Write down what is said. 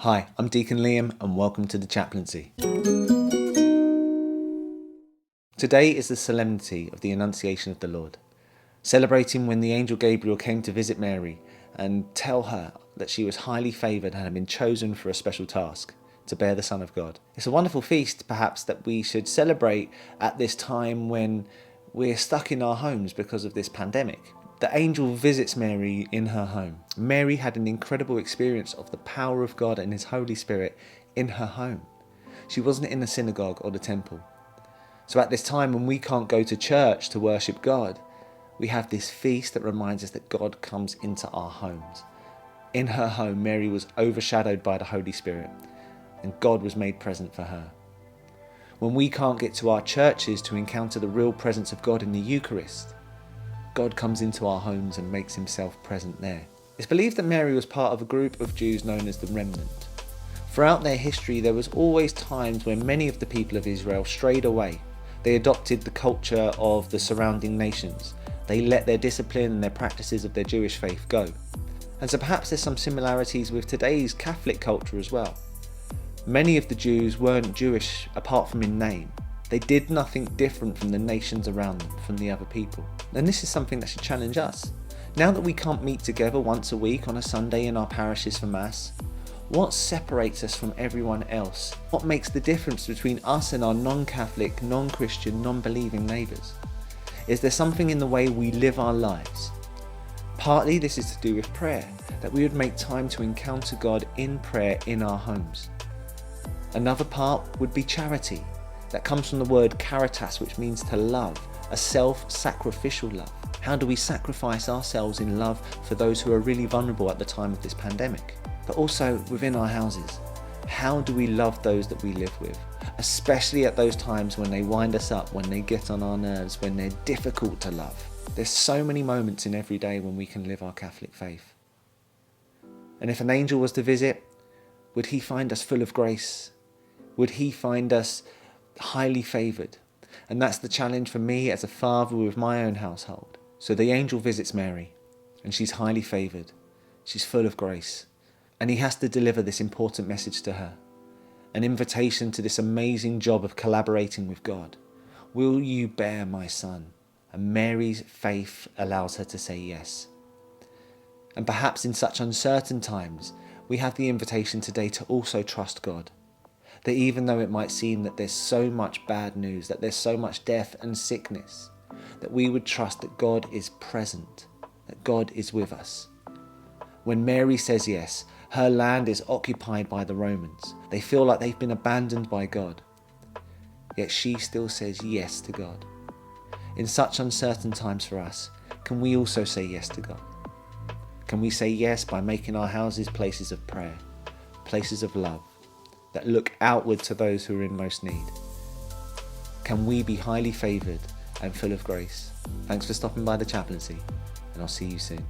Hi, I'm Deacon Liam and welcome to the Chaplaincy. Today is the solemnity of the Annunciation of the Lord, celebrating when the angel Gabriel came to visit Mary and tell her that she was highly favoured and had been chosen for a special task, to bear the Son of God. It's a wonderful feast, perhaps, that we should celebrate at this time when we're stuck in our homes because of this pandemic. The angel visits Mary in her home. Mary had an incredible experience of the power of God and His Holy Spirit in her home. She wasn't in the synagogue or the temple. So at this time when we can't go to church to worship God, we have this feast that reminds us that God comes into our homes. In her home, Mary was overshadowed by the Holy Spirit, and God was made present for her. When we can't get to our churches to encounter the real presence of God in the Eucharist, God comes into our homes and makes Himself present there. It's believed that Mary was part of a group of Jews known as the Remnant. Throughout their history, there was always times when many of the people of Israel strayed away. They adopted the culture of the surrounding nations. They let their discipline and their practices of their Jewish faith go. And so perhaps there's some similarities with today's Catholic culture as well. Many of the Jews weren't Jewish apart from in name. They did nothing different from the nations around them, from the other people. And this is something that should challenge us. Now that we can't meet together once a week on a Sunday in our parishes for Mass, what separates us from everyone else? What makes the difference between us and our non-Catholic, non-Christian, non-believing neighbours? Is there something in the way we live our lives? Partly this is to do with prayer, that we would make time to encounter God in prayer in our homes. Another part would be charity. That comes from the word caritas, which means to love, a self-sacrificial love. How do we sacrifice ourselves in love for those who are really vulnerable at the time of this pandemic? But also within our houses, how do we love those that we live with? Especially at those times when they wind us up, when they get on our nerves, when they're difficult to love. There's so many moments in every day when we can live our Catholic faith. And if an angel was to visit, would he find us full of grace? Would he find us highly favoured? And that's the challenge for me as a father with my own household. So the angel visits Mary, and she's highly favoured. She's full of grace. And he has to deliver this important message to her. An invitation to this amazing job of collaborating with God. Will you bear my son? And Mary's faith allows her to say yes. And perhaps in such uncertain times, we have the invitation today to also trust God. That even though it might seem that there's so much bad news, that there's so much death and sickness, that we would trust that God is present, that God is with us. When Mary says yes, her land is occupied by the Romans. They feel like they've been abandoned by God. Yet she still says yes to God. In such uncertain times for us, can we also say yes to God? Can we say yes by making our houses places of prayer, places of love, that look outward to those who are in most need? Can we be highly favoured and full of grace? Thanks for stopping by the Chaplaincy, and I'll see you soon.